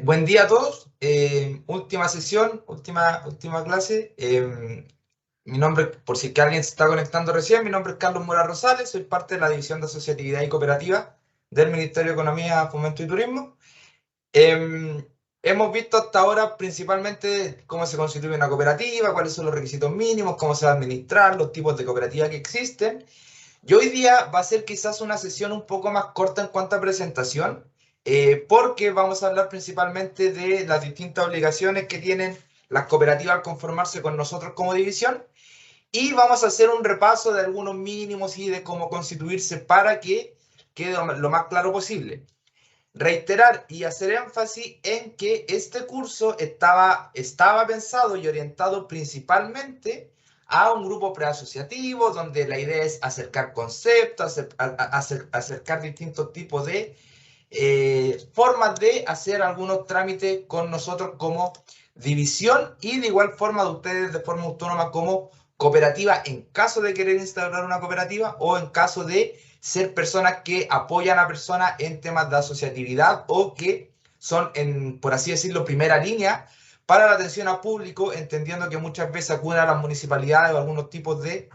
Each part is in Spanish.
Buen día a todos. Última sesión, última clase. Mi nombre, por si es que alguien se está conectando recién, mi nombre es Carlos Mora Rosales, soy parte de la División de Asociatividad y Cooperativa del Ministerio de Economía, Fomento y Turismo. Hemos visto hasta ahora principalmente cómo se constituye una cooperativa, cuáles son los requisitos mínimos, cómo se va a administrar, los tipos de cooperativa que existen. Y hoy día va a ser quizás una sesión un poco más corta en cuanto a presentación, porque vamos a hablar principalmente de las distintas obligaciones que tienen las cooperativas al conformarse con nosotros como división, y vamos a hacer un repaso de algunos mínimos y de cómo constituirse para que quede lo más claro posible. Reiterar y hacer énfasis en que este curso estaba pensado y orientado principalmente a un grupo preasociativo, donde la idea es acercar conceptos, acercar distintos tipos de formas de hacer algunos trámites con nosotros como división, y de igual forma de ustedes de forma autónoma como cooperativa en caso de querer instaurar una cooperativa o en caso de ser personas que apoyan a personas en temas de asociatividad o que son, por así decirlo, primera línea para la atención al público, entendiendo que muchas veces acuden a las municipalidades o algunos tipos de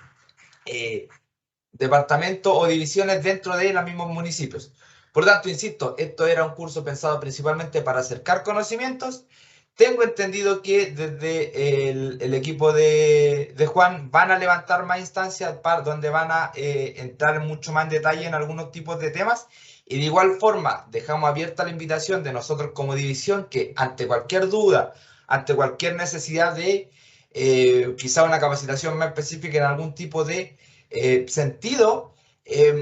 departamentos o divisiones dentro de los mismos municipios. Por lo tanto, insisto, esto era un curso pensado principalmente para acercar conocimientos. Tengo entendido que desde el equipo de Juan van a levantar más instancias donde van a entrar mucho más en detalle en algunos tipos de temas. Y de igual forma, dejamos abierta la invitación de nosotros como división que ante cualquier duda, ante cualquier necesidad de quizá una capacitación más específica en algún tipo de sentido,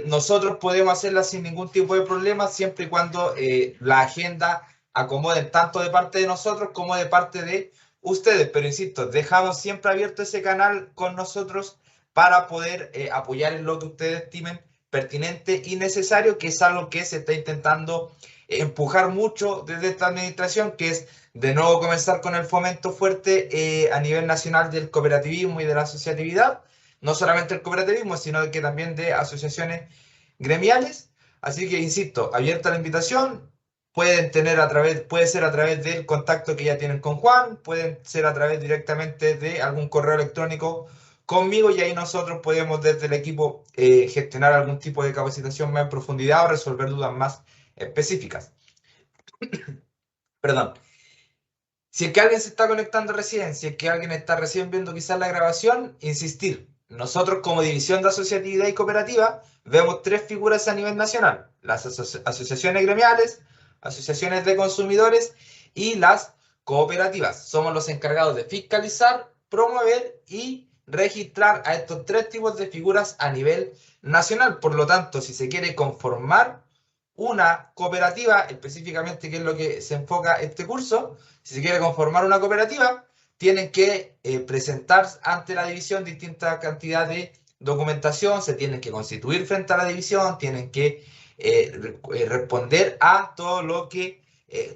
nosotros podemos hacerla sin ningún tipo de problema, siempre y cuando la agenda acomoden tanto de parte de nosotros como de parte de ustedes. Pero insisto, dejamos siempre abierto ese canal con nosotros para poder apoyar en lo que ustedes estimen pertinente y necesario, que es algo que se está intentando empujar mucho desde esta administración, que es de nuevo comenzar con el fomento fuerte a nivel nacional del cooperativismo y de la asociatividad, no solamente el cooperativismo, sino que también de asociaciones gremiales. Así que, insisto, abierta la invitación, puede ser a través del contacto que ya tienen con Juan, pueden ser a través directamente de algún correo electrónico conmigo, y ahí nosotros podemos desde el equipo gestionar algún tipo de capacitación más en profundidad o resolver dudas más específicas. Perdón. Si es que alguien se está conectando recién, si es que alguien está recién viendo quizás la grabación, insistir. Nosotros como División de Asociatividad y Cooperativa vemos tres figuras a nivel nacional: las asociaciones gremiales, asociaciones de consumidores y las cooperativas. Somos los encargados de fiscalizar, promover y registrar a estos tres tipos de figuras a nivel nacional. Por lo tanto, si se quiere conformar una cooperativa, específicamente que es lo que se enfoca este curso, si se quiere conformar una cooperativa, tienen que presentar ante la división distintas cantidades de documentación, se tienen que constituir frente a la división, tienen que responder a todo lo que,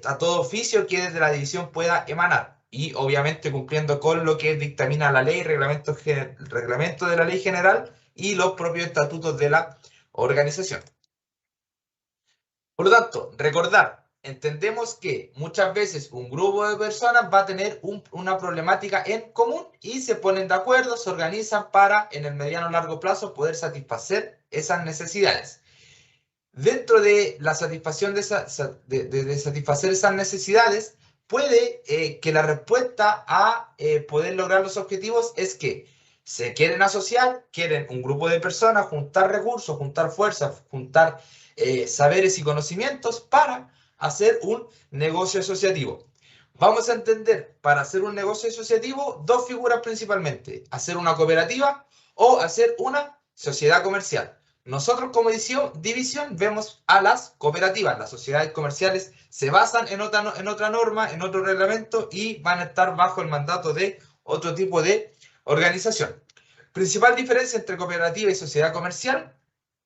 a todo oficio que desde la división pueda emanar. Y obviamente cumpliendo con lo que dictamina la ley, reglamento de la ley general y los propios estatutos de la organización. Por lo tanto, recordar, entendemos que muchas veces un grupo de personas va a tener una problemática en común y se ponen de acuerdo, se organizan para en el mediano o largo plazo poder satisfacer esas necesidades. Dentro de la satisfacción de satisfacer esas necesidades, puede que la respuesta a poder lograr los objetivos es que se quieren asociar, quieren un grupo de personas, juntar recursos, juntar fuerzas, juntar saberes y conocimientos para hacer un negocio asociativo. Vamos a entender, para hacer un negocio asociativo, dos figuras principalmente: hacer una cooperativa o hacer una sociedad comercial. Nosotros como división vemos a las cooperativas. Las sociedades comerciales se basan en otra norma, en otro reglamento, y van a estar bajo el mandato de otro tipo de organización. Principal diferencia entre cooperativa y sociedad comercial: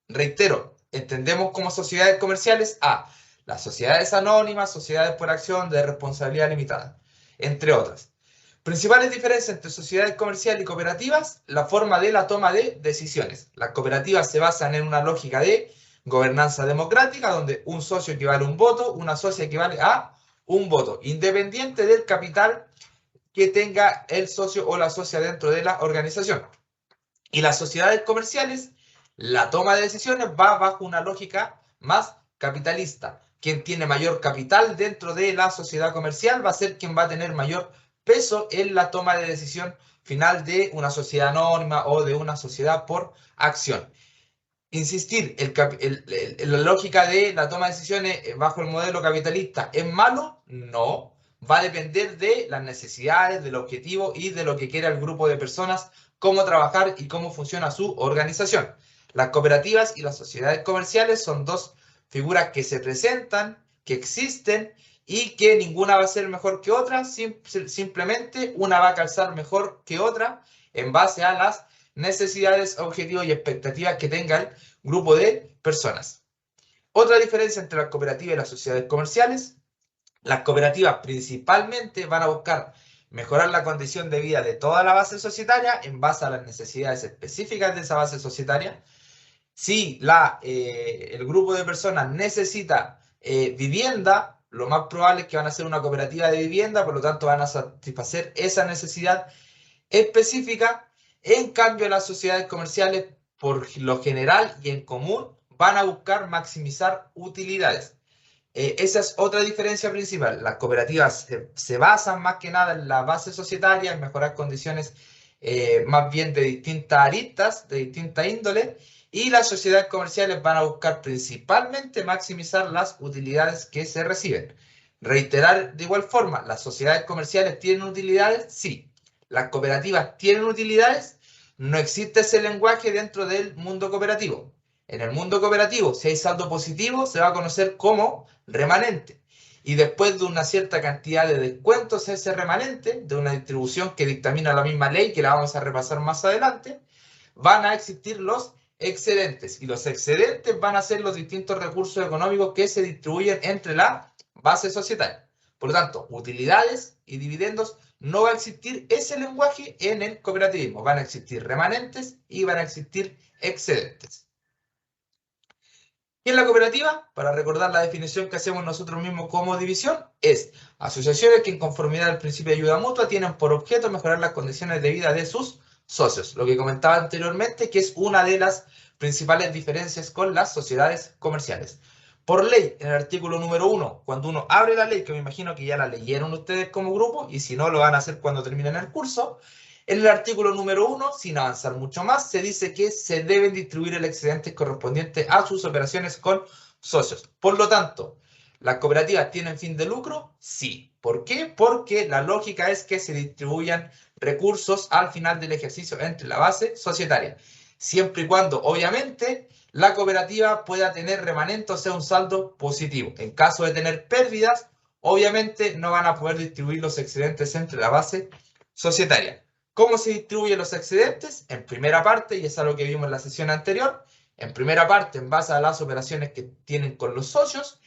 reitero, entendemos como sociedades comerciales a las sociedades anónimas, sociedades por acción de responsabilidad limitada, entre otras. Principales diferencias entre sociedades comerciales y cooperativas: la forma de la toma de decisiones. Las cooperativas se basan en una lógica de gobernanza democrática, donde un socio equivale a un voto, una socia equivale a un voto, independiente del capital que tenga el socio o la socia dentro de la organización. Y las sociedades comerciales, la toma de decisiones va bajo una lógica más capitalista. Quien tiene mayor capital dentro de la sociedad comercial va a ser quien va a tener mayor peso en la toma de decisión final de una sociedad anónima o de una sociedad por acción. Insistir, la lógica de la toma de decisiones bajo el modelo capitalista es malo, no. Va a depender de las necesidades, del objetivo y de lo que quiera el grupo de personas, cómo trabajar y cómo funciona su organización. Las cooperativas y las sociedades comerciales son dos figuras que se presentan, que existen y que ninguna va a ser mejor que otra, simplemente una va a calzar mejor que otra en base a las necesidades, objetivos y expectativas que tenga el grupo de personas. Otra diferencia entre las cooperativas y las sociedades comerciales: las cooperativas principalmente van a buscar mejorar la condición de vida de toda la base societaria en base a las necesidades específicas de esa base societaria. Si el grupo de personas necesita vivienda, lo más probable es que van a ser una cooperativa de vivienda, por lo tanto van a satisfacer esa necesidad específica. En cambio, las sociedades comerciales, por lo general y en común, van a buscar maximizar utilidades. Esa es otra diferencia principal. Las cooperativas se basan más que nada en la base societaria, en mejorar condiciones más bien de distintas aristas, de distinta índole, y las sociedades comerciales van a buscar principalmente maximizar las utilidades que se reciben. Reiterar de igual forma, ¿las sociedades comerciales tienen utilidades? Sí. ¿Las cooperativas tienen utilidades? No existe ese lenguaje dentro del mundo cooperativo. En el mundo cooperativo, si hay saldo positivo, se va a conocer como remanente. Y después de una cierta cantidad de descuentos a ese remanente, de una distribución que dictamina la misma ley, que la vamos a repasar más adelante, van a existir los excedentes. Y los excedentes van a ser los distintos recursos económicos que se distribuyen entre la base societaria. Por lo tanto, utilidades y dividendos, no va a existir ese lenguaje en el cooperativismo. Van a existir remanentes y van a existir excedentes. ¿Qué es la cooperativa? Para recordar la definición que hacemos nosotros mismos como división, es asociaciones que en conformidad al principio de ayuda mutua tienen por objeto mejorar las condiciones de vida de sus socios. Lo que comentaba anteriormente, que es una de las principales diferencias con las sociedades comerciales. Por ley, en el artículo número 1, cuando uno abre la ley, que me imagino que ya la leyeron ustedes como grupo, y si no, lo van a hacer cuando terminen el curso, en el artículo número 1, sin avanzar mucho más, se dice que se deben distribuir el excedente correspondiente a sus operaciones con socios. Por lo tanto, ¿las cooperativas tienen fin de lucro? Sí. ¿Por qué? Porque la lógica es que se distribuyan recursos al final del ejercicio entre la base societaria. Siempre y cuando, obviamente, la cooperativa pueda tener remanente, o sea, un saldo positivo. En caso de tener pérdidas, obviamente no van a poder distribuir los excedentes entre la base societaria. ¿Cómo se distribuyen los excedentes? En primera parte, y es algo que vimos en la sesión anterior, en primera parte en base a las operaciones que tienen con los socios,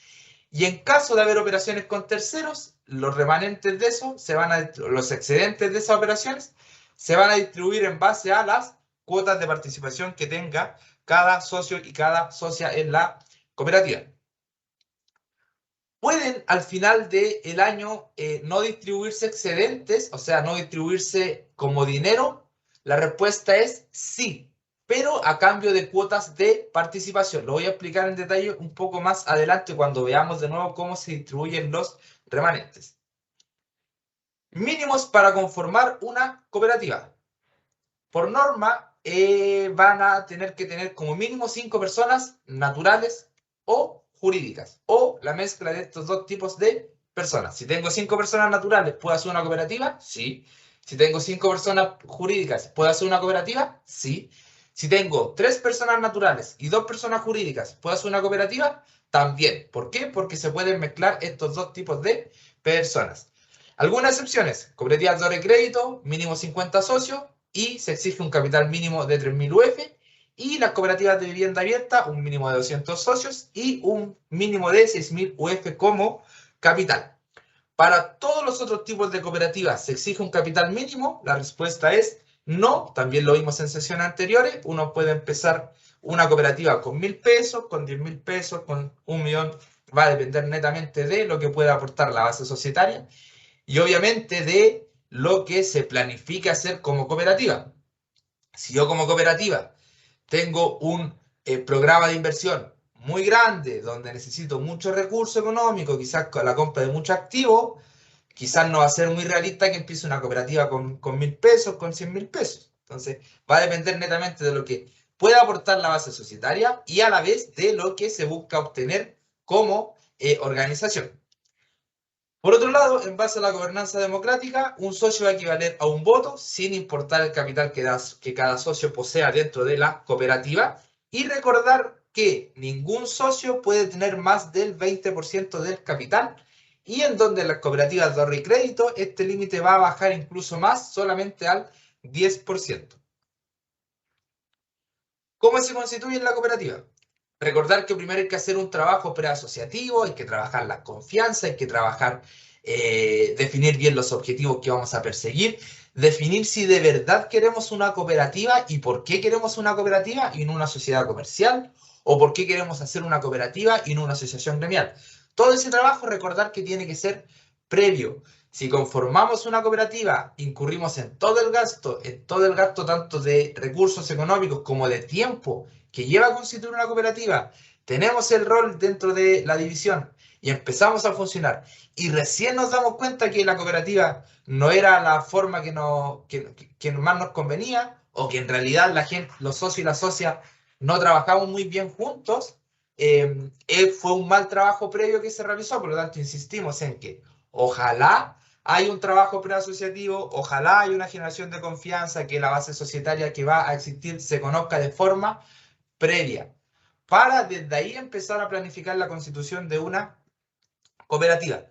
y en caso de haber operaciones con terceros, los remanentes de eso, los excedentes de esas operaciones, se van a distribuir en base a las cuotas de participación que tenga cada socio y cada socia en la cooperativa. ¿Pueden al final del año no distribuirse excedentes, o sea, no distribuirse como dinero? La respuesta es sí, pero a cambio de cuotas de participación. Lo voy a explicar en detalle un poco más adelante cuando veamos de nuevo cómo se distribuyen los remanentes. Mínimos para conformar una cooperativa. Por norma, van a tener que tener como mínimo 5 personas naturales o jurídicas, o la mezcla de estos dos tipos de personas. Si tengo 5 personas naturales, ¿puedo hacer una cooperativa? Sí. Si tengo 5 personas jurídicas, ¿puedo hacer una cooperativa? Sí. Si tengo 3 personas naturales y 2 personas jurídicas, ¿puedo hacer una cooperativa? También. ¿Por qué? Porque se pueden mezclar estos dos tipos de personas. Algunas excepciones: cooperativas de crédito, mínimo 50 socios, y se exige un capital mínimo de 3.000 UF, y las cooperativas de vivienda abierta, un mínimo de 200 socios y un mínimo de 6.000 UF como capital. Para todos los otros tipos de cooperativas, ¿se exige un capital mínimo? La respuesta es no, también lo vimos en sesiones anteriores. Uno puede empezar una cooperativa con 1.000 pesos, con 10.000 pesos, con 1.000.000, va a depender netamente de lo que pueda aportar la base societaria y obviamente de lo que se planifica hacer como cooperativa. Si yo como cooperativa tengo un programa de inversión muy grande, donde necesito mucho recurso económico, quizás con la compra de muchos activos, quizás no va a ser muy realista que empiece una cooperativa con 1.000 pesos, con 100.000 pesos. Entonces, va a depender netamente de lo que pueda aportar la base societaria y a la vez de lo que se busca obtener como organización. Por otro lado, en base a la gobernanza democrática, un socio va a equivaler a un voto, sin importar el capital que cada socio posea dentro de la cooperativa, y recordar que ningún socio puede tener más del 20% del capital, y en donde las cooperativas de ahorro y crédito, este límite va a bajar incluso más, solamente al 10%. ¿Cómo se constituye la cooperativa? Recordar que primero hay que hacer un trabajo preasociativo, hay que trabajar la confianza, hay que trabajar, definir bien los objetivos que vamos a perseguir, definir si de verdad queremos una cooperativa y por qué queremos una cooperativa y no una sociedad comercial, o por qué queremos hacer una cooperativa y no una asociación gremial. Todo ese trabajo, recordar que tiene que ser previo. Si conformamos una cooperativa, incurrimos en todo el gasto tanto de recursos económicos como de tiempo que lleva a constituir una cooperativa, tenemos el rol dentro de la división y empezamos a funcionar y recién nos damos cuenta que la cooperativa no era la forma que más nos convenía o que en realidad la gente, los socios y las socias no trabajamos muy bien juntos, fue un mal trabajo previo que se realizó, por lo tanto insistimos en que ojalá hay un trabajo preasociativo, ojalá hay una generación de confianza, que la base societaria que va a existir se conozca de forma previa, para desde ahí empezar a planificar la constitución de una cooperativa.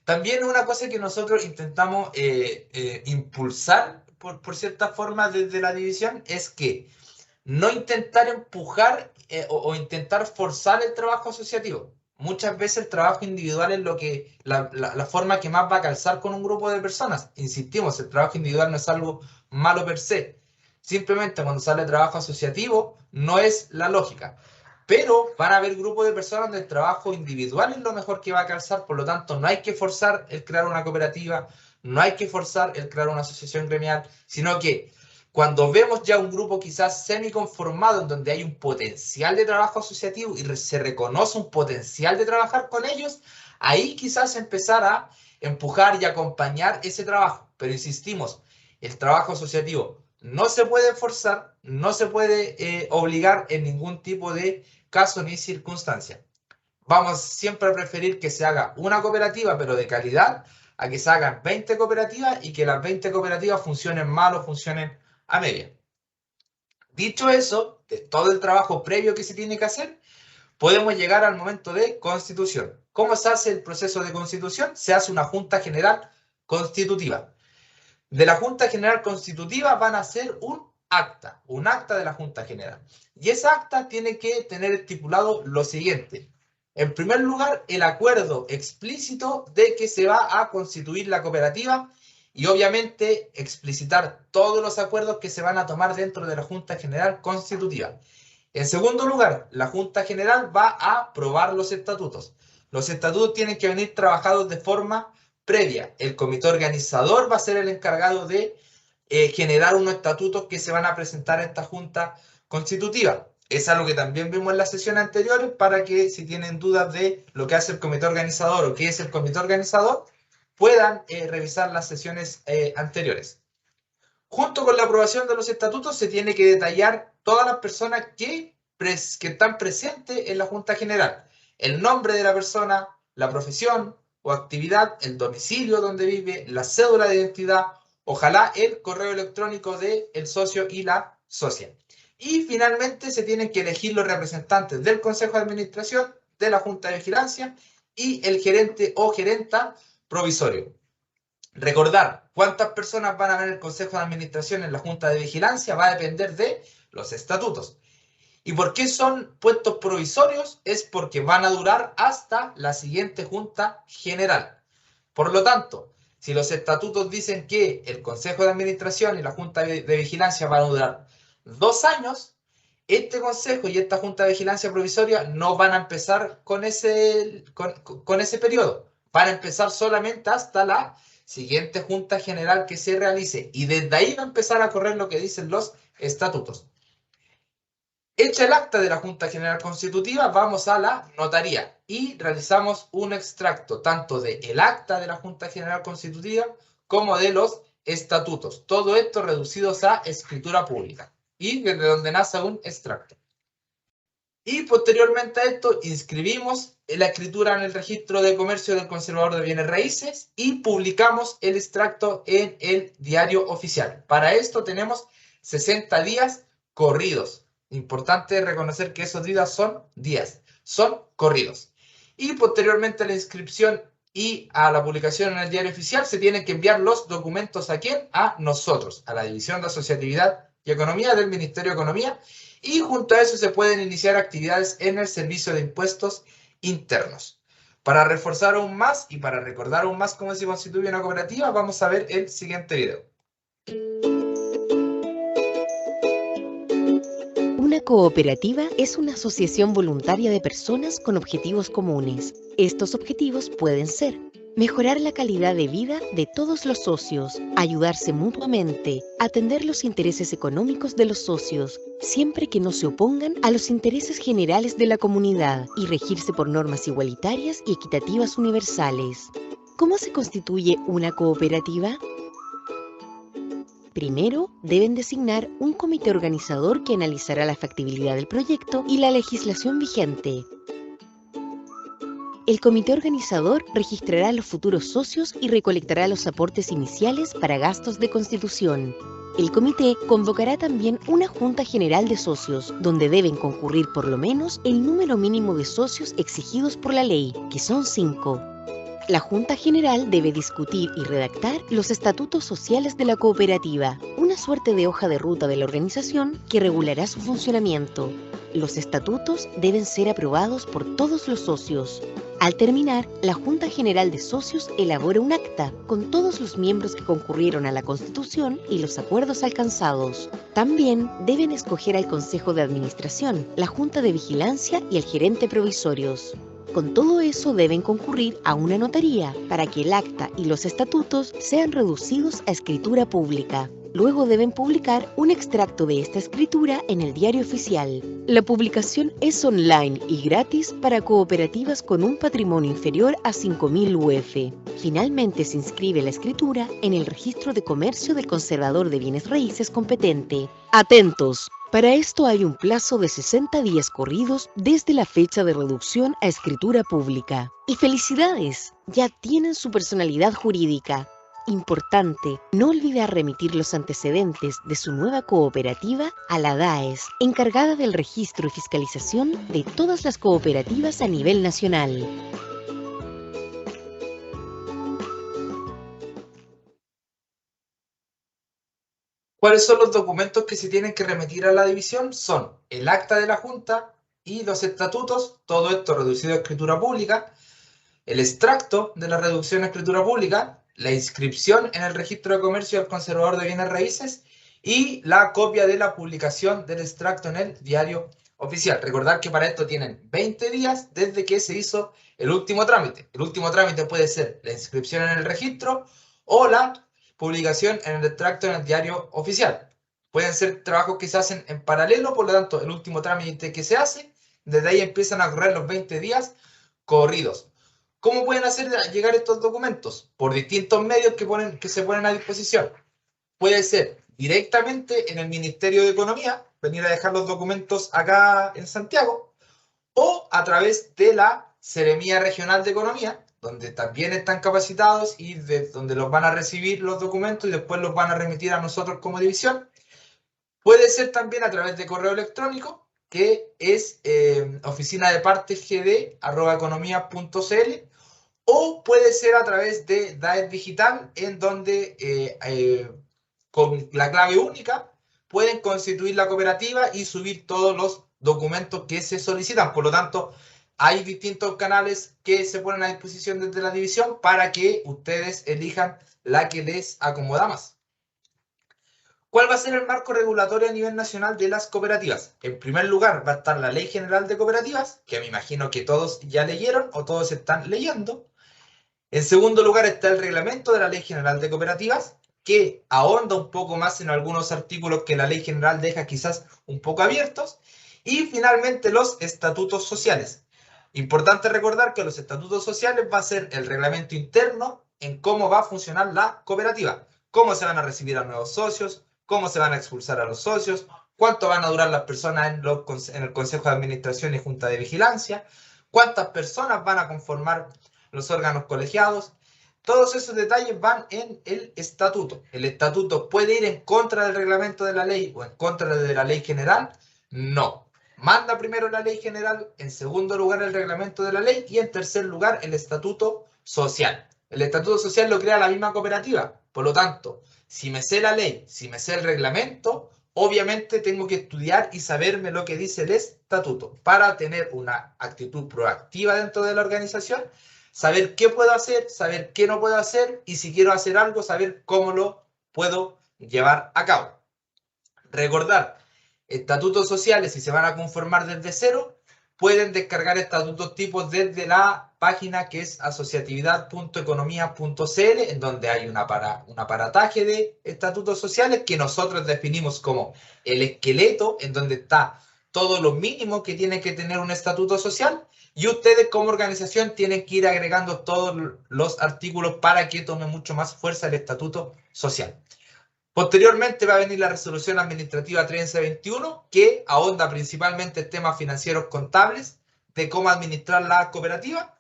También una cosa que nosotros intentamos impulsar por cierta forma desde la división es que no intentar empujar o intentar forzar el trabajo asociativo. Muchas veces el trabajo individual es la forma que más va a calzar con un grupo de personas. Insistimos, el trabajo individual no es algo malo per se. Simplemente cuando sale el trabajo asociativo no es la lógica. Pero van a haber grupos de personas donde el trabajo individual es lo mejor que va a calzar, por lo tanto no hay que forzar el crear una cooperativa, no hay que forzar el crear una asociación gremial, sino que cuando vemos ya un grupo quizás semi-conformado en donde hay un potencial de trabajo asociativo y se reconoce un potencial de trabajar con ellos, ahí quizás empezar a empujar y acompañar ese trabajo. Pero insistimos, el trabajo asociativo no se puede forzar, no se puede obligar en ningún tipo de caso ni circunstancia. Vamos siempre a preferir que se haga una cooperativa, pero de calidad, a que se hagan 20 cooperativas y que las 20 cooperativas funcionen mal o funcionen a media. Dicho eso, de todo el trabajo previo que se tiene que hacer, podemos llegar al momento de constitución. ¿Cómo se hace el proceso de constitución? Se hace una Junta General Constitutiva. De la Junta General Constitutiva van a hacer un acta de la Junta General. Y esa acta tiene que tener estipulado lo siguiente. En primer lugar, el acuerdo explícito de que se va a constituir la cooperativa y obviamente explicitar todos los acuerdos que se van a tomar dentro de la Junta General Constitutiva. En segundo lugar, la Junta General va a aprobar los estatutos. Los estatutos tienen que venir trabajados de forma previa. El comité organizador va a ser el encargado de generar unos estatutos que se van a presentar a esta Junta Constitutiva. Es algo que también vimos en las sesiones anteriores para que si tienen dudas de lo que hace el comité organizador o qué es el comité organizador, puedan revisar las sesiones anteriores. Junto con la aprobación de los estatutos se tiene que detallar todas las personas que están presentes en la Junta General. El nombre de la persona, la profesión o actividad, el domicilio donde vive, la cédula de identidad, ojalá el correo electrónico del socio y la socia. Y finalmente se tienen que elegir los representantes del Consejo de Administración, de la Junta de Vigilancia y el gerente o gerenta provisorio. Recordar cuántas personas van a haber en el Consejo de Administración, en la Junta de Vigilancia, va a depender de los estatutos. ¿Y por qué son puestos provisorios? Es porque van a durar hasta la siguiente Junta General. Por lo tanto, si los estatutos dicen que el Consejo de Administración y la Junta de Vigilancia van a durar 2 años, Este consejo y esta junta de vigilancia provisoria no van a empezar con ese periodo. Van a empezar solamente hasta la siguiente junta general que se realice. Y desde ahí va a empezar a correr lo que dicen los estatutos. Hecha el acta de la Junta General Constitutiva, vamos a la notaría y realizamos un extracto tanto del acta de la Junta General Constitutiva como de los estatutos. Todo esto reducidos a escritura pública y desde donde nace un extracto. Y posteriormente a esto inscribimos la escritura en el registro de comercio del conservador de bienes raíces y publicamos el extracto en el diario oficial. Para esto tenemos 60 días corridos. Importante reconocer que esos días son corridos. Y posteriormente a la inscripción y a la publicación en el diario oficial se tienen que enviar los documentos ¿a quién? A nosotros, a la División de Asociatividad y Economía del Ministerio de Economía. Y junto a eso se pueden iniciar actividades en el Servicio de Impuestos Internos. Para reforzar aún más y para recordar aún más cómo se constituye una cooperativa, vamos a ver el siguiente video. Una cooperativa es una asociación voluntaria de personas con objetivos comunes. Estos objetivos pueden ser mejorar la calidad de vida de todos los socios, ayudarse mutuamente, atender los intereses económicos de los socios, siempre que no se opongan a los intereses generales de la comunidad y regirse por normas igualitarias y equitativas universales. ¿Cómo se constituye una cooperativa? Primero, deben designar un comité organizador que analizará la factibilidad del proyecto y la legislación vigente. El comité organizador registrará a los futuros socios y recolectará los aportes iniciales para gastos de constitución. El comité convocará también una junta general de socios, donde deben concurrir por lo menos el número mínimo de socios exigidos por la ley, que son 5. La Junta General debe discutir y redactar los estatutos sociales de la cooperativa, una suerte de hoja de ruta de la organización que regulará su funcionamiento. Los estatutos deben ser aprobados por todos los socios. Al terminar, la Junta General de Socios elabora un acta con todos los miembros que concurrieron a la Constitución y los acuerdos alcanzados. También deben escoger al Consejo de Administración, la Junta de Vigilancia y el gerente provisorios. Con todo eso deben concurrir a una notaría para que el acta y los estatutos sean reducidos a escritura pública. Luego deben publicar un extracto de esta escritura en el diario oficial. La publicación es online y gratis para cooperativas con un patrimonio inferior a 5.000 UF. Finalmente se inscribe la escritura en el registro de comercio del conservador de bienes raíces competente. ¡Atentos! Para esto hay un plazo de 60 días corridos desde la fecha de reducción a escritura pública. ¡Y felicidades! Ya tienen su personalidad jurídica. Importante, no olvidar remitir los antecedentes de su nueva cooperativa a la DAES, encargada del registro y fiscalización de todas las cooperativas a nivel nacional. ¿Cuáles son los documentos que se tienen que remitir a la división? Son el acta de la Junta y los estatutos, todo esto reducido a escritura pública, el extracto de la reducción a escritura pública, la inscripción en el registro de comercio del conservador de bienes raíces y la copia de la publicación del extracto en el diario oficial. Recordad que para esto tienen 20 días desde que se hizo el último trámite. El último trámite puede ser la inscripción en el registro o la publicación en el extracto en el diario oficial. Pueden ser trabajos que se hacen en paralelo, por lo tanto, el último trámite que se hace, desde ahí empiezan a correr los 20 días corridos. ¿Cómo pueden hacer llegar estos documentos? Por distintos medios que se ponen a disposición. Puede ser directamente en el Ministerio de Economía, venir a dejar los documentos acá en Santiago, o a través de la Seremía Regional de Economía, donde también están capacitados y de donde los van a recibir los documentos y después los van a remitir a nosotros como división. Puede ser también a través de correo electrónico, que es oficinadeparte@economia.cl, o puede ser a través de DAES Digital, en donde con la clave única pueden constituir la cooperativa y subir todos los documentos que se solicitan. Por lo tanto, hay distintos canales que se ponen a disposición desde la división para que ustedes elijan la que les acomoda más. ¿Cuál va a ser el marco regulatorio a nivel nacional de las cooperativas? En primer lugar va a estar la Ley General de Cooperativas, que me imagino que todos ya leyeron o todos están leyendo. En segundo lugar está el reglamento de la Ley General de Cooperativas, que ahonda un poco más en algunos artículos que la Ley General deja quizás un poco abiertos. Y finalmente los estatutos sociales. Importante recordar que los estatutos sociales va a ser el reglamento interno en cómo va a funcionar la cooperativa, cómo se van a recibir a nuevos socios, cómo se van a expulsar a los socios, cuánto van a durar las personas en el Consejo de Administración y Junta de Vigilancia, cuántas personas van a conformar los órganos colegiados. Todos esos detalles van en el estatuto. ¿El estatuto puede ir en contra del reglamento de la ley o en contra de la ley general? No. Manda primero la ley general, en segundo lugar el reglamento de la ley y en tercer lugar el estatuto social. El estatuto social lo crea la misma cooperativa. Por lo tanto, si me sé la ley, si me sé el reglamento, obviamente tengo que estudiar y saberme lo que dice el estatuto para tener una actitud proactiva dentro de la organización, saber qué puedo hacer, saber qué no puedo hacer y si quiero hacer algo, saber cómo lo puedo llevar a cabo. Recordar, estatutos sociales, si se van a conformar desde cero, pueden descargar estatutos tipos desde la página que es asociatividad.economía.cl, en donde hay un aparataje de estatutos sociales que nosotros definimos como el esqueleto, en donde está todo lo mínimo que tiene que tener un estatuto social, y ustedes como organización tienen que ir agregando todos los artículos para que tome mucho más fuerza el estatuto social. Posteriormente va a venir la resolución administrativa 1321, que ahonda principalmente en temas financieros contables, de cómo administrar la cooperativa.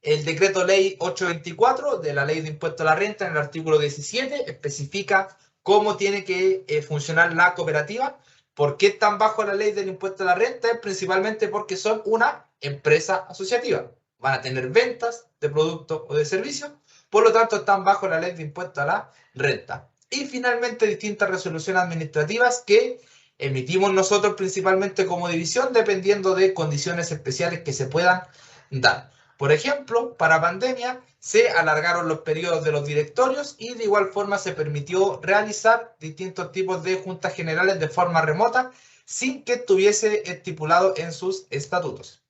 El decreto ley 824 de la ley de impuesto a la renta, en el artículo 17, especifica cómo tiene que funcionar la cooperativa. ¿Por qué están bajo la ley del impuesto a la renta? Es principalmente porque son una empresa asociativa. Van a tener ventas de productos o de servicios, por lo tanto están bajo la ley de impuesto a la renta. Y finalmente distintas resoluciones administrativas que emitimos nosotros principalmente como división, dependiendo de condiciones especiales que se puedan dar. Por ejemplo, para pandemia se alargaron los periodos de los directorios y de igual forma se permitió realizar distintos tipos de juntas generales de forma remota sin que estuviese estipulado en sus estatutos.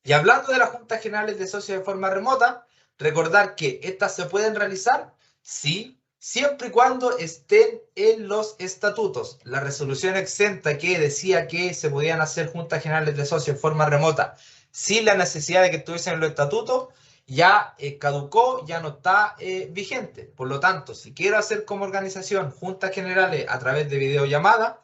Y hablando de las juntas generales de socios de forma remota, recordar que estas se pueden realizar, sí, siempre y cuando estén en los estatutos. La resolución exenta que decía que se podían hacer juntas generales de socios de forma remota sin la necesidad de que estuviesen en los estatutos, ya caducó, ya no está vigente. Por lo tanto, si quiero hacer como organización juntas generales a través de videollamada,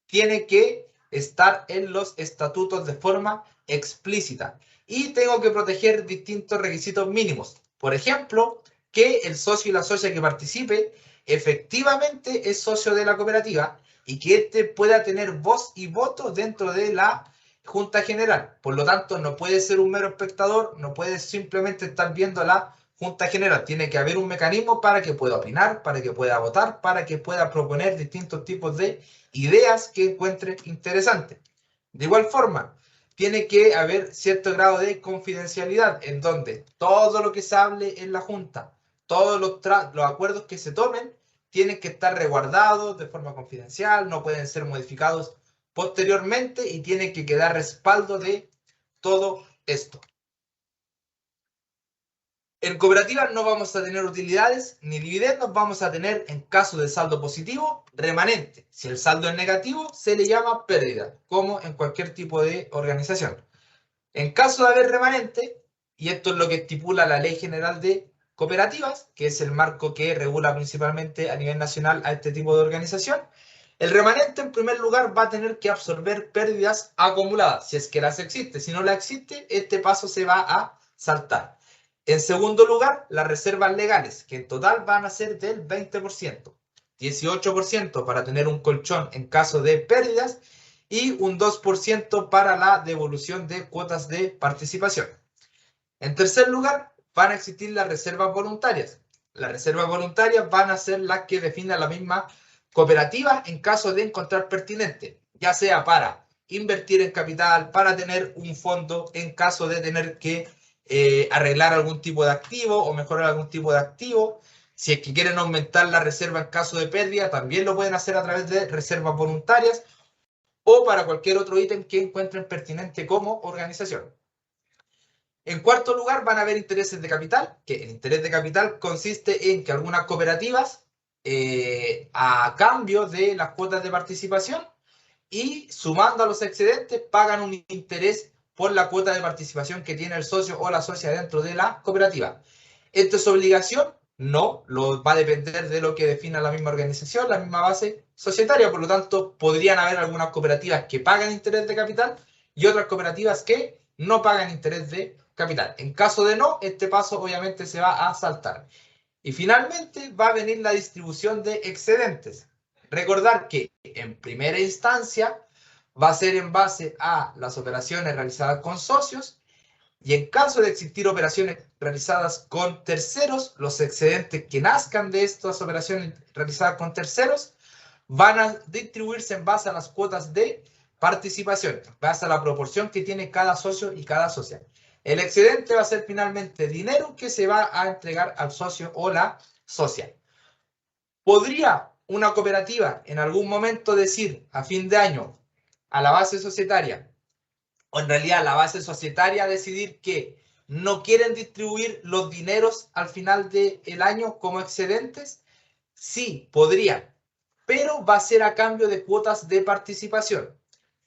tiene que estar en los estatutos de forma explícita. Y tengo que proteger distintos requisitos mínimos. Por ejemplo, que el socio y la socia que participe efectivamente es socio de la cooperativa y que éste pueda tener voz y voto dentro de la Junta General. Por lo tanto, no puede ser un mero espectador, no puede simplemente estar viendo la Junta General. Tiene que haber un mecanismo para que pueda opinar, para que pueda votar, para que pueda proponer distintos tipos de ideas que encuentre interesantes. De igual forma, tiene que haber cierto grado de confidencialidad en donde todo lo que se hable en la Junta, todos los acuerdos que se tomen, tienen que estar resguardados de forma confidencial, no pueden ser modificados posteriormente y tiene que quedar respaldo de todo esto. En cooperativas no vamos a tener utilidades ni dividendos, vamos a tener, en caso de saldo positivo, remanente. Si el saldo es negativo, se le llama pérdida, como en cualquier tipo de organización. En caso de haber remanente, y esto es lo que estipula la Ley General de Cooperativas, que es el marco que regula principalmente a nivel nacional a este tipo de organización, el remanente en primer lugar va a tener que absorber pérdidas acumuladas, si es que las existe. Si no las existe, este paso se va a saltar. En segundo lugar, las reservas legales, que en total van a ser del 20%, 18% para tener un colchón en caso de pérdidas y un 2% para la devolución de cuotas de participación. En tercer lugar, van a existir las reservas voluntarias. Las reservas voluntarias van a ser las que defina la misma cooperativa en caso de encontrar pertinente, ya sea para invertir en capital, para tener un fondo en caso de tener que arreglar algún tipo de activo o mejorar algún tipo de activo, Si es que quieren aumentar la reserva en caso de pérdida, también lo pueden hacer a través de reservas voluntarias o para cualquier otro ítem que encuentren pertinente como organización. En cuarto lugar, van a haber intereses de capital, que el interés de capital consiste en que algunas cooperativas, a cambio de las cuotas de participación y sumando a los excedentes, pagan un interés por la cuota de participación que tiene el socio o la socia dentro de la cooperativa. ¿Esto es obligación? No, va a depender de lo que defina la misma organización, la misma base societaria. Por lo tanto, podrían haber algunas cooperativas que pagan interés de capital y otras cooperativas que no pagan interés de capital. En caso de no, este paso obviamente se va a saltar. Y finalmente va a venir la distribución de excedentes. Recordar que en primera instancia va a ser en base a las operaciones realizadas con socios y en caso de existir operaciones realizadas con terceros, los excedentes que nazcan de estas operaciones realizadas con terceros van a distribuirse en base a las cuotas de participación, en base a la proporción que tiene cada socio y cada socia. El excedente va a ser finalmente dinero que se va a entregar al socio o la socia. ¿Podría una cooperativa en algún momento decir a fin de año a la base societaria, o en realidad la base societaria decidir que no quieren distribuir los dineros al final del año como excedentes? Sí, podría, pero va a ser a cambio de cuotas de participación.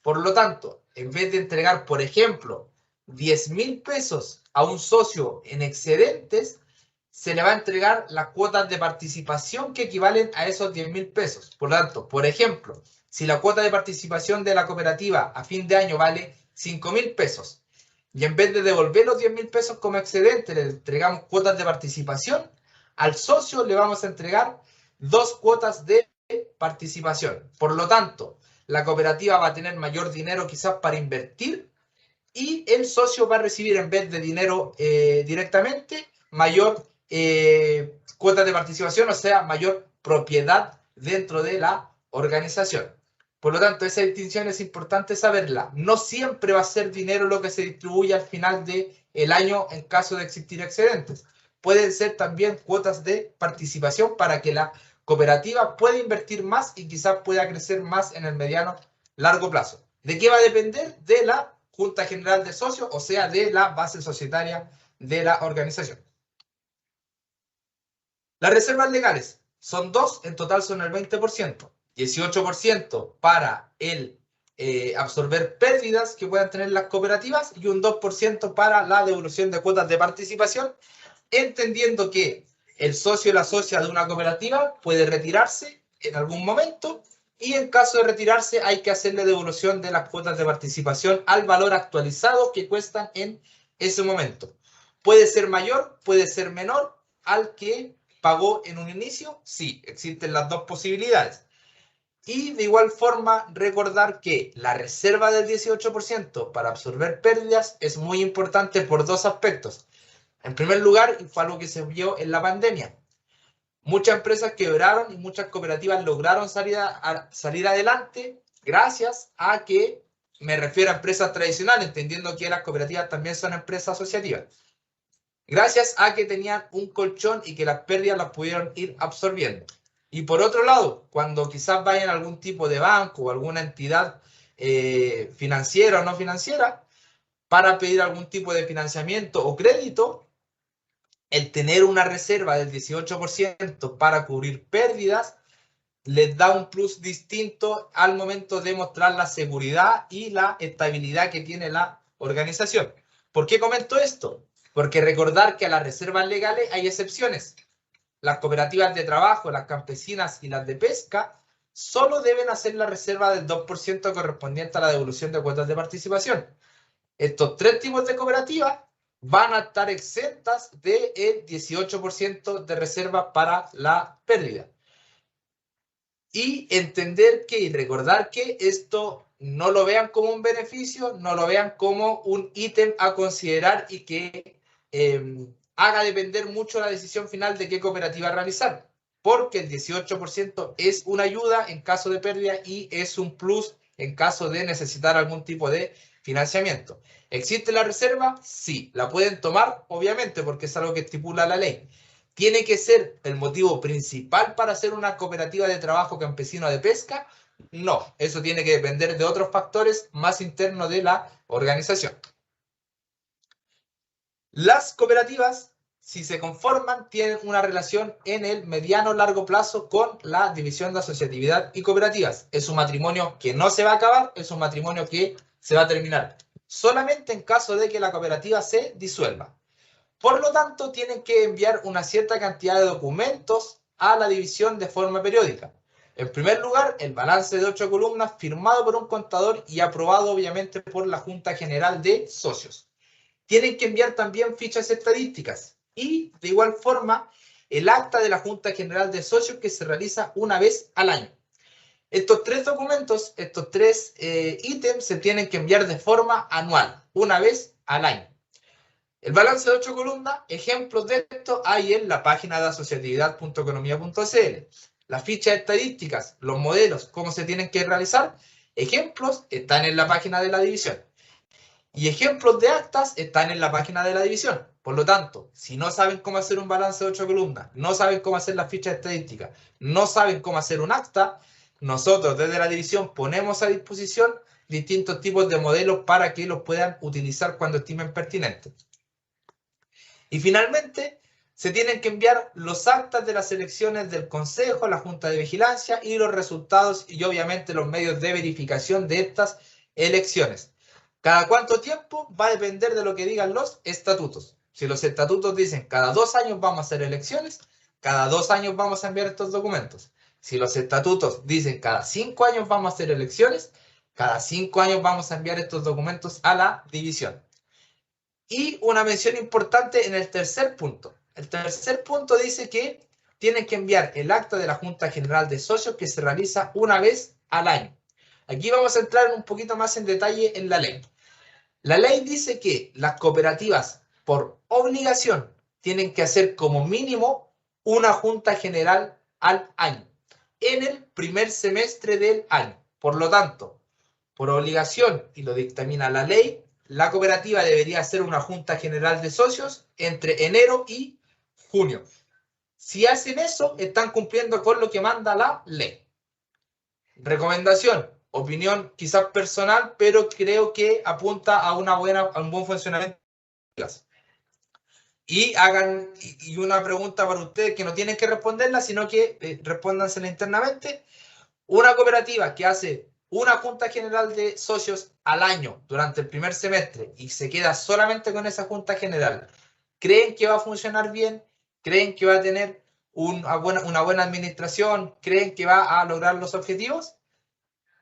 Por lo tanto, en vez de entregar, por ejemplo, 10.000 pesos a un socio en excedentes, se le va a entregar las cuotas de participación que equivalen a esos 10.000 pesos. Por lo tanto, por ejemplo, si la cuota de participación de la cooperativa a fin de año vale 5.000 pesos y en vez de devolver los 10.000 pesos como excedente le entregamos cuotas de participación, al socio le vamos a entregar 2 cuotas de participación. Por lo tanto, la cooperativa va a tener mayor dinero quizás para invertir y el socio va a recibir en vez de dinero directamente mayor cuotas de participación, o sea, mayor propiedad dentro de la organización. Por lo tanto, esa distinción es importante saberla. No siempre va a ser dinero lo que se distribuye al final del año en caso de existir excedentes. Pueden ser también cuotas de participación para que la cooperativa pueda invertir más y quizás pueda crecer más en el mediano largo plazo. ¿De qué va a depender? De la Junta General de Socios, o sea, de la base societaria de la organización. Las reservas legales son 2, en total son el 20%. 18% para el absorber pérdidas que puedan tener las cooperativas y un 2% para la devolución de cuotas de participación, entendiendo que el socio o la socia de una cooperativa puede retirarse en algún momento y en caso de retirarse hay que hacerle devolución de las cuotas de participación al valor actualizado que cuestan en ese momento. Puede ser mayor, puede ser menor al que pagó en un inicio. Sí, existen las dos posibilidades. Y de igual forma, recordar que la reserva del 18% para absorber pérdidas es muy importante por dos aspectos. En primer lugar, fue algo que se vio en la pandemia. Muchas empresas quebraron y muchas cooperativas lograron salir adelante gracias a que, me refiero a empresas tradicionales, entendiendo que las cooperativas también son empresas asociativas. Gracias a que tenían un colchón y que las pérdidas las pudieron ir absorbiendo. Y por otro lado, cuando quizás vayan a algún tipo de banco o alguna entidad financiera o no financiera para pedir algún tipo de financiamiento o crédito, el tener una reserva del 18% para cubrir pérdidas les da un plus distinto al momento de mostrar la seguridad y la estabilidad que tiene la organización. ¿Por qué comento esto? Porque recordar que a las reservas legales hay excepciones. Las cooperativas de trabajo, las campesinas y las de pesca solo deben hacer la reserva del 2% correspondiente a la devolución de cuotas de participación. Estos tres tipos de cooperativas van a estar exentas del 18% de reserva para la pérdida. Y entender que y recordar que esto no lo vean como un beneficio, no lo vean como un ítem a considerar y que haga depender mucho la decisión final de qué cooperativa realizar. Porque el 18% es una ayuda en caso de pérdida y es un plus en caso de necesitar algún tipo de financiamiento. ¿Existe la reserva? Sí. ¿La pueden tomar? Obviamente, porque es algo que estipula la ley. ¿Tiene que ser el motivo principal para hacer una cooperativa de trabajo campesino de pesca? No, eso tiene que depender de otros factores más internos de la organización. Las cooperativas, si se conforman, tienen una relación en el mediano largo plazo con la división de asociatividad y cooperativas. Es un matrimonio que no se va a acabar, es un matrimonio que se va a terminar solamente en caso de que la cooperativa se disuelva. Por lo tanto, tienen que enviar una cierta cantidad de documentos a la división de forma periódica. En primer lugar, el balance de 8 columnas firmado por un contador y aprobado obviamente por la Junta General de Socios. Tienen que enviar también fichas estadísticas y de igual forma el acta de la Junta General de Socios que se realiza una vez al año. Estos tres documentos, estos tres ítems se tienen que enviar de forma anual, una vez al año. El balance de 8 columnas, ejemplos de esto hay en la página de asociatividad.economía.cl. Las fichas estadísticas, los modelos, cómo se tienen que realizar, ejemplos están en la página de la división. Y ejemplos de actas están en la página de la división. Por lo tanto, si no saben cómo hacer un balance de 8 columnas, no saben cómo hacer las fichas estadísticas, no saben cómo hacer un acta, nosotros desde la división ponemos a disposición distintos tipos de modelos para que los puedan utilizar cuando estimen pertinentes. Y finalmente, se tienen que enviar los actas de las elecciones del Consejo, la Junta de Vigilancia y los resultados y obviamente los medios de verificación de estas elecciones. ¿Cada cuánto tiempo? Va a depender de lo que digan los estatutos. Si los estatutos dicen cada 2 años vamos a hacer elecciones, cada 2 años vamos a enviar estos documentos. Si los estatutos dicen cada 5 años vamos a hacer elecciones, cada 5 años vamos a enviar estos documentos a la división. Y una mención importante en el tercer punto. El tercer punto dice que tienen que enviar el acta de la Junta General de Socios que se realiza una vez al año. Aquí vamos a entrar un poquito más en detalle en la ley. La ley dice que las cooperativas, por obligación, tienen que hacer como mínimo una Junta General al año, en el primer semestre del año. Por lo tanto, por obligación, y lo dictamina la ley, la cooperativa debería hacer una Junta General de Socios entre enero y junio. Si hacen eso, están cumpliendo con lo que manda la ley. Recomendación, opinión quizás personal, pero creo que apunta a un buen funcionamiento. Y una pregunta para ustedes que no tienen que responderla, sino que respóndansela internamente. Una cooperativa que hace una Junta General de Socios al año durante el primer semestre y se queda solamente con esa Junta General, ¿creen que va a funcionar bien? ¿Creen que va a tener una buena administración? ¿Creen que va a lograr los objetivos?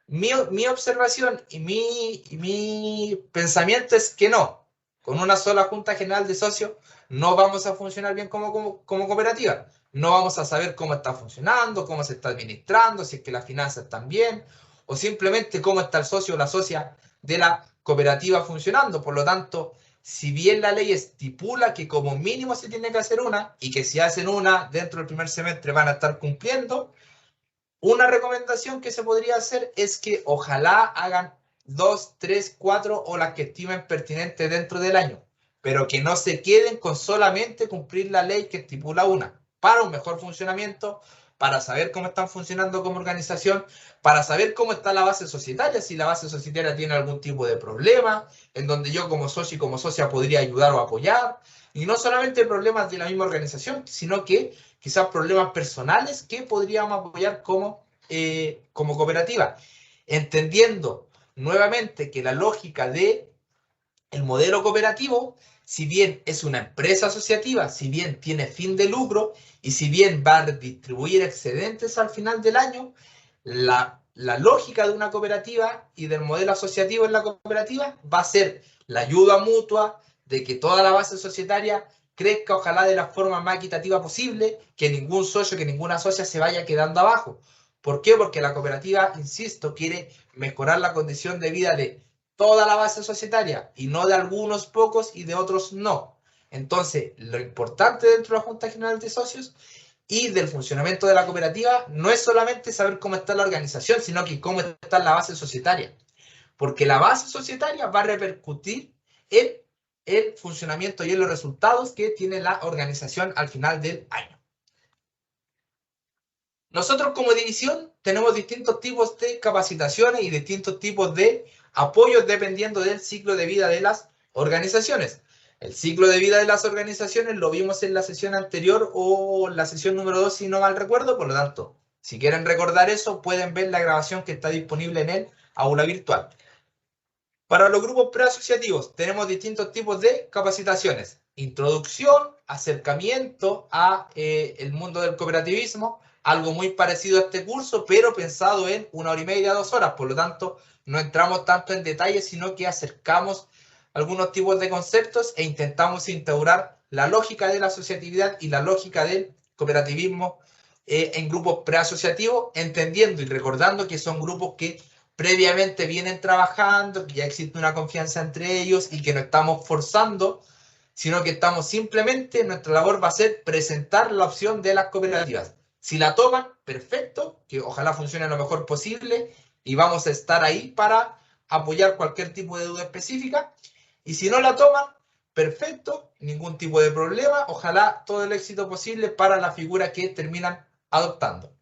Mi observación y mi pensamiento es que no. Con una sola Junta General de Socios no vamos a funcionar bien como cooperativa. No vamos a saber cómo está funcionando, cómo se está administrando, si es que las finanzas están bien, o simplemente cómo está el socio o la socia de la cooperativa funcionando. Por lo tanto, si bien la ley estipula que como mínimo se tiene que hacer una, y que si hacen una dentro del primer semestre van a estar cumpliendo, una recomendación que se podría hacer es que ojalá hagan 2, 3, 4 o las que estimen pertinentes dentro del año, pero que no se queden con solamente cumplir la ley que estipula una, para un mejor funcionamiento, para saber cómo están funcionando como organización, para saber cómo está la base societaria, si la base societaria tiene algún tipo de problema, en donde yo como socio y como socia podría ayudar o apoyar, y no solamente problemas de la misma organización, sino que quizás problemas personales que podríamos apoyar como cooperativa, entendiendo nuevamente que la lógica de el modelo cooperativo, si bien es una empresa asociativa, si bien tiene fin de lucro y si bien va a distribuir excedentes al final del año, la lógica de una cooperativa y del modelo asociativo en la cooperativa va a ser la ayuda mutua, de que toda la base societaria crezca ojalá de la forma más equitativa posible, que ningún socio, que ninguna socia se vaya quedando abajo. ¿Por qué? Porque la cooperativa, insisto, quiere mejorar la condición de vida de toda la base societaria y no de algunos pocos y de otros no. Entonces, lo importante dentro de la Junta General de Socios y del funcionamiento de la cooperativa no es solamente saber cómo está la organización, sino que cómo está la base societaria. Porque la base societaria va a repercutir en el funcionamiento y en los resultados que tiene la organización al final del año. Nosotros como división tenemos distintos tipos de capacitaciones y distintos tipos de apoyos dependiendo del ciclo de vida de las organizaciones. El ciclo de vida de las organizaciones lo vimos en la sesión anterior o la sesión número 2 si no mal recuerdo, por lo tanto, si quieren recordar eso, pueden ver la grabación que está disponible en el aula virtual. Para los grupos preasociativos tenemos distintos tipos de capacitaciones. Introducción, acercamiento a el mundo del cooperativismo, algo muy parecido a este curso, pero pensado en 1 hora y media, 2 horas. Por lo tanto, no entramos tanto en detalle, sino que acercamos algunos tipos de conceptos e intentamos integrar la lógica de la asociatividad y la lógica del cooperativismo en grupos preasociativos, entendiendo y recordando que son grupos que previamente vienen trabajando, que ya existe una confianza entre ellos y que no estamos forzando, sino que estamos simplemente, nuestra labor va a ser presentar la opción de las cooperativas. Si la toman, perfecto, que ojalá funcione lo mejor posible y vamos a estar ahí para apoyar cualquier tipo de duda específica. Y si no la toman, perfecto, ningún tipo de problema, ojalá todo el éxito posible para la figura que terminan adoptando.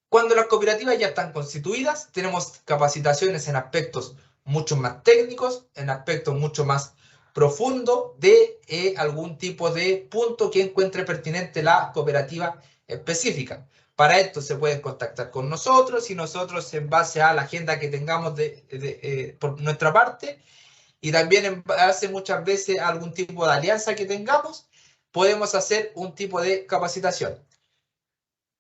Cuando las cooperativas ya están constituidas, tenemos capacitaciones en aspectos mucho más técnicos, en aspectos mucho más profundos de algún tipo de punto que encuentre pertinente la cooperativa específica. Para esto se pueden contactar con nosotros y nosotros en base a la agenda que tengamos por nuestra parte y también en base muchas veces a algún tipo de alianza que tengamos, podemos hacer un tipo de capacitación.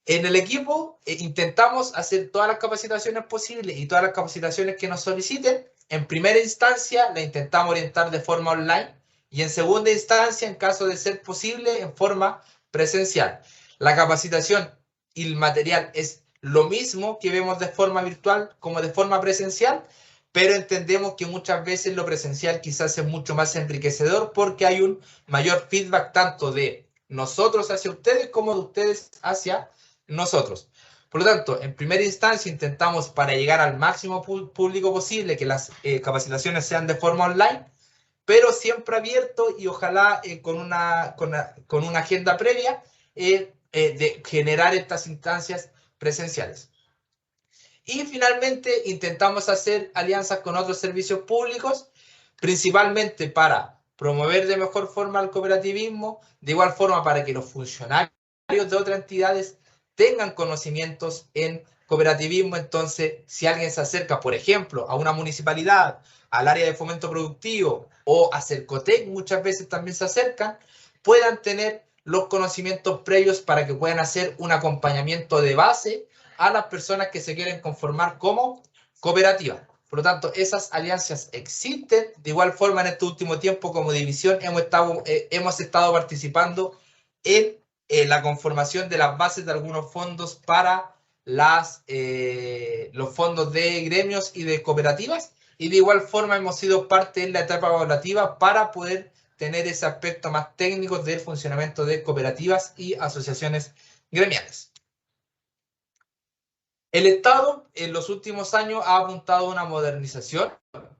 En el equipo intentamos hacer todas las capacitaciones posibles y todas las capacitaciones que nos soliciten. En primera instancia la intentamos orientar de forma online y en segunda instancia, en caso de ser posible, en forma presencial. La capacitación y el material es lo mismo que vemos de forma virtual como de forma presencial, pero entendemos que muchas veces lo presencial quizás es mucho más enriquecedor porque hay un mayor feedback tanto de nosotros hacia ustedes como de ustedes hacia nosotros. Por lo tanto, en primera instancia intentamos para llegar al máximo público posible que las capacitaciones sean de forma online, pero siempre abierto y ojalá con una agenda previa de generar estas instancias presenciales. Y finalmente intentamos hacer alianzas con otros servicios públicos, principalmente para promover de mejor forma el cooperativismo, de igual forma para que los funcionarios de otras entidades tengan conocimientos en cooperativismo. Entonces, si alguien se acerca, por ejemplo, a una municipalidad, al área de fomento productivo o a Cercotec, muchas veces también se acercan, puedan tener los conocimientos previos para que puedan hacer un acompañamiento de base a las personas que se quieren conformar como cooperativa. Por lo tanto, esas alianzas existen. De igual forma, en este último tiempo, como división, hemos estado participando en la conformación de las bases de algunos fondos para los fondos de gremios y de cooperativas. Y de igual forma hemos sido parte en la etapa evaluativa para poder tener ese aspecto más técnico del funcionamiento de cooperativas y asociaciones gremiales. El Estado en los últimos años ha apuntado a una modernización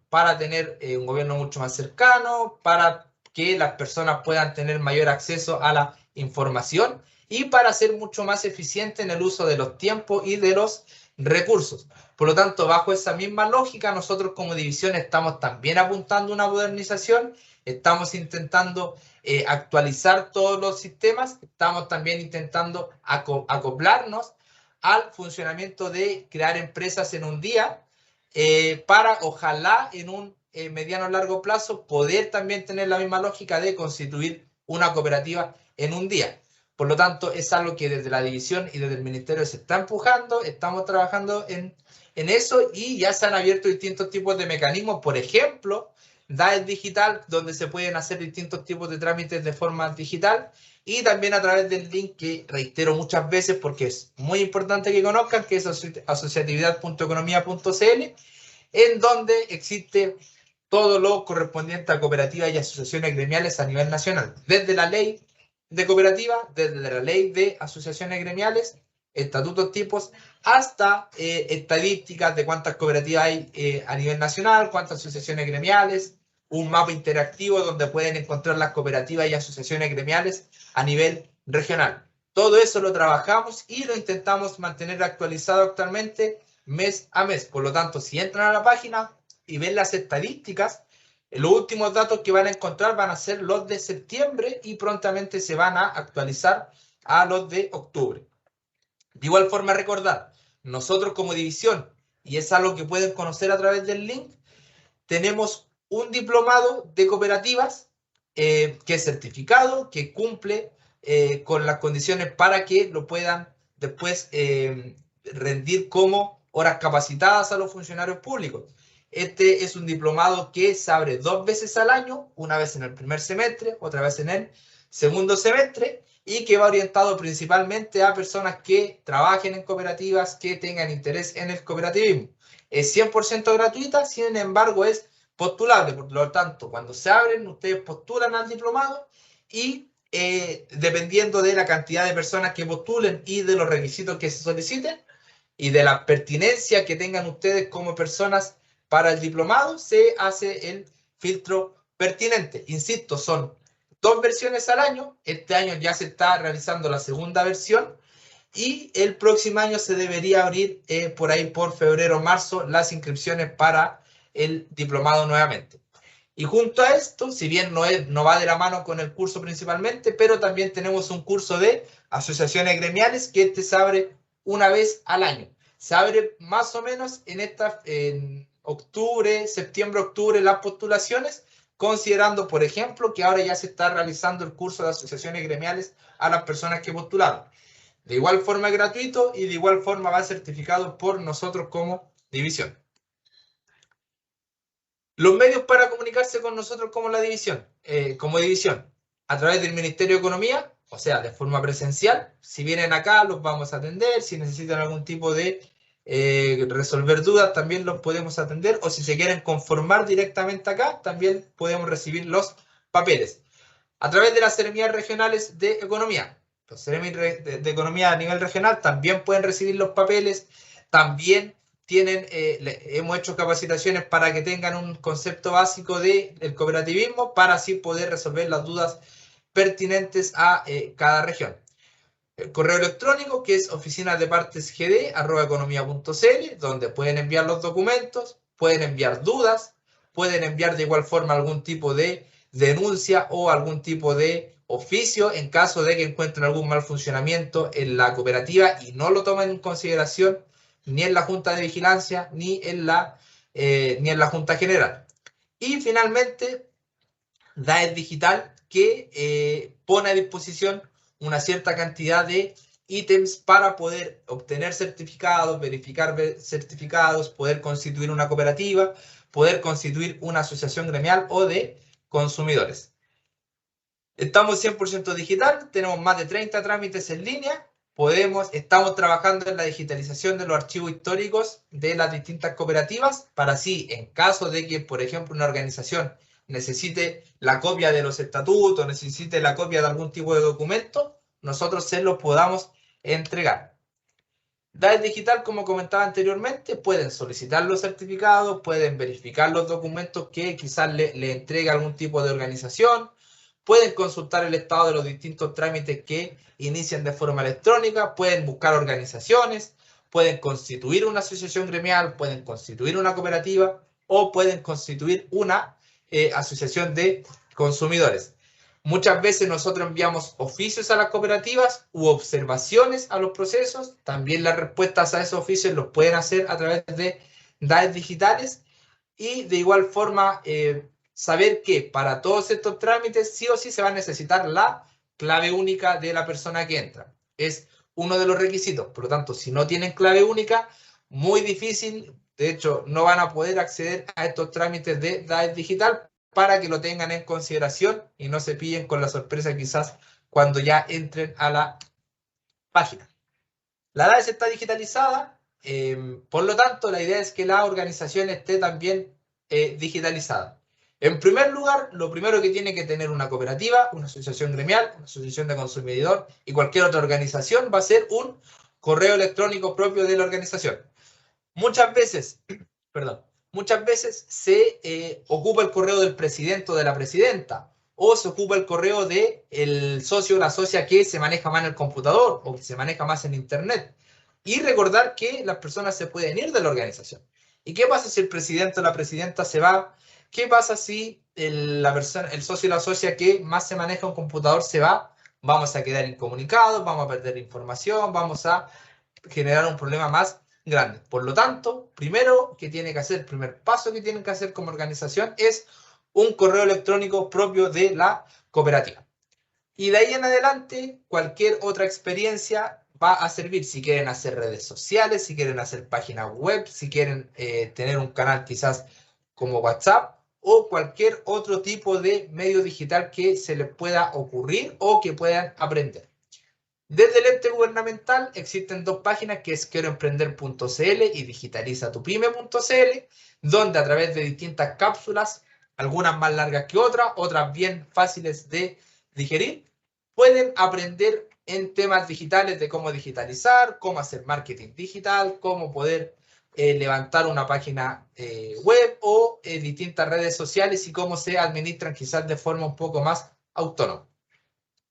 para tener un gobierno mucho más cercano, para que las personas puedan tener mayor acceso a la información y para ser mucho más eficiente en el uso de los tiempos y de los recursos. Por lo tanto, bajo esa misma lógica, nosotros como división estamos también apuntando a una modernización, estamos intentando actualizar todos los sistemas, estamos también intentando acoplarnos al funcionamiento de crear empresas en un día para ojalá en un mediano o largo plazo poder también tener la misma lógica de constituir una cooperativa en un día. Por lo tanto, es algo que desde la división y desde el ministerio se está empujando, estamos trabajando en eso y ya se han abierto distintos tipos de mecanismos, por ejemplo, DAES digital, donde se pueden hacer distintos tipos de trámites de forma digital y también a través del link que reitero muchas veces porque es muy importante que conozcan, que es asociatividad.economía.cl, en donde existe todo lo correspondiente a cooperativas y asociaciones gremiales a nivel nacional, desde la ley de cooperativa, desde la ley de asociaciones gremiales, estatutos tipos, hasta estadísticas de cuántas cooperativas hay a nivel nacional, cuántas asociaciones gremiales, un mapa interactivo donde pueden encontrar las cooperativas y asociaciones gremiales a nivel regional. Todo eso lo trabajamos y lo intentamos mantener actualizado actualmente mes a mes. Por lo tanto, si entran a la página y ven las estadísticas, los últimos datos que van a encontrar van a ser los de septiembre y prontamente se van a actualizar a los de octubre. De igual forma, recordar, nosotros como división, y es algo que pueden conocer a través del link, tenemos un diplomado de cooperativas que es certificado, que cumple con las condiciones para que lo puedan después rendir como horas capacitadas a los funcionarios públicos. Este es un diplomado que se abre 2 veces al año, una vez en el primer semestre, otra vez en el segundo semestre, y que va orientado principalmente a personas que trabajen en cooperativas, que tengan interés en el cooperativismo. Es 100% gratuita, sin embargo es postulable, por lo tanto, cuando se abren, ustedes postulan al diplomado y dependiendo de la cantidad de personas que postulen y de los requisitos que se soliciten y de la pertinencia que tengan ustedes como personas para el diplomado, se hace el filtro pertinente. Insisto, son 2 versiones al año. Este año ya se está realizando la segunda versión y el próximo año se debería abrir por ahí por febrero o marzo las inscripciones para el diplomado nuevamente. Y junto a esto, si bien no va de la mano con el curso principalmente, pero también tenemos un curso de asociaciones gremiales que se abre una vez al año. Se abre más o menos en octubre, septiembre-octubre las postulaciones, considerando, por ejemplo, que ahora ya se está realizando el curso de asociaciones gremiales a las personas que postularon. De igual forma es gratuito y de igual forma va certificado por nosotros como división. Los medios para comunicarse con nosotros como división, a través del Ministerio de Economía, o sea, de forma presencial. Si vienen acá, los vamos a atender. Si necesitan algún tipo de resolver dudas, también los podemos atender. O si se quieren conformar directamente acá, también podemos recibir los papeles. A través de las seremías regionales de economía. Los seremías de economía a nivel regional también pueden recibir los papeles. También hemos hecho capacitaciones para que tengan un concepto básico del cooperativismo para así poder resolver las dudas pertinentes a cada región. El correo electrónico, que es oficinasdepartesgd@economia.cl, donde pueden enviar los documentos, pueden enviar dudas, pueden enviar de igual forma algún tipo de denuncia o algún tipo de oficio en caso de que encuentren algún mal funcionamiento en la cooperativa y no lo tomen en consideración ni en la Junta de Vigilancia ni en la Junta General. Y finalmente, DAES Digital, que pone a disposición una cierta cantidad de ítems para poder obtener certificados, verificar certificados, poder constituir una cooperativa, poder constituir una asociación gremial o de consumidores. Estamos 100% digital, tenemos más de 30 trámites en línea, estamos trabajando en la digitalización de los archivos históricos de las distintas cooperativas para así, en caso de que, por ejemplo, una organización necesite la copia de los estatutos, necesite la copia de algún tipo de documento, nosotros se los podamos entregar. DAES Digital, como comentaba anteriormente, pueden solicitar los certificados, pueden verificar los documentos que quizás le entregue algún tipo de organización, pueden consultar el estado de los distintos trámites que inician de forma electrónica, pueden buscar organizaciones, pueden constituir una asociación gremial, pueden constituir una cooperativa o pueden constituir una asociación de consumidores. Muchas veces nosotros enviamos oficios a las cooperativas u observaciones a los procesos. También las respuestas a esos oficios los pueden hacer a través de DAES digitales. Y de igual forma, saber que para todos estos trámites sí o sí se va a necesitar la clave única de la persona que entra. Es uno de los requisitos. Por lo tanto, si no tienen clave única, muy difícil. De hecho, no van a poder acceder a estos trámites de DAES digital para que lo tengan en consideración y no se pillen con la sorpresa quizás cuando ya entren a la página. La DAES está digitalizada, por lo tanto, la idea es que la organización esté también digitalizada. En primer lugar, lo primero que tiene que tener una cooperativa, una asociación gremial, una asociación de consumidor y cualquier otra organización va a ser un correo electrónico propio de la organización. Muchas veces, muchas veces se ocupa el correo del presidente o de la presidenta, o se ocupa el correo del socio o la socia que se maneja más en el computador o que se maneja más en internet. Y recordar que las personas se pueden ir de la organización. ¿Y qué pasa si el presidente o la presidenta se va? ¿Qué pasa si el socio y la socia que más se maneja un computador se va? Vamos a quedar incomunicados, vamos a perder información, vamos a generar un problema más grande. Por lo tanto, primero que tiene que hacer, el primer paso que tienen que hacer como organización es un correo electrónico propio de la cooperativa. Y de ahí en adelante, cualquier otra experiencia va a servir si quieren hacer redes sociales, si quieren hacer páginas web, si quieren tener un canal quizás como WhatsApp o cualquier otro tipo de medio digital que se les pueda ocurrir o que puedan aprender. Desde el ente gubernamental existen dos páginas que es quieroemprender.cl y digitalizatupyme.cl, donde a través de distintas cápsulas, algunas más largas que otras bien fáciles de digerir, pueden aprender en temas digitales de cómo digitalizar, cómo hacer marketing digital, cómo poder levantar una página web o distintas redes sociales y cómo se administran quizás de forma un poco más autónoma.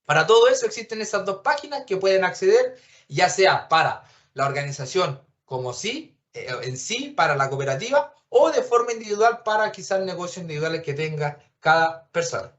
Para todo eso existen esas dos páginas que pueden acceder, ya sea para la organización como sí, en sí, para la cooperativa, o de forma individual para quizás negocios individuales que tenga cada persona.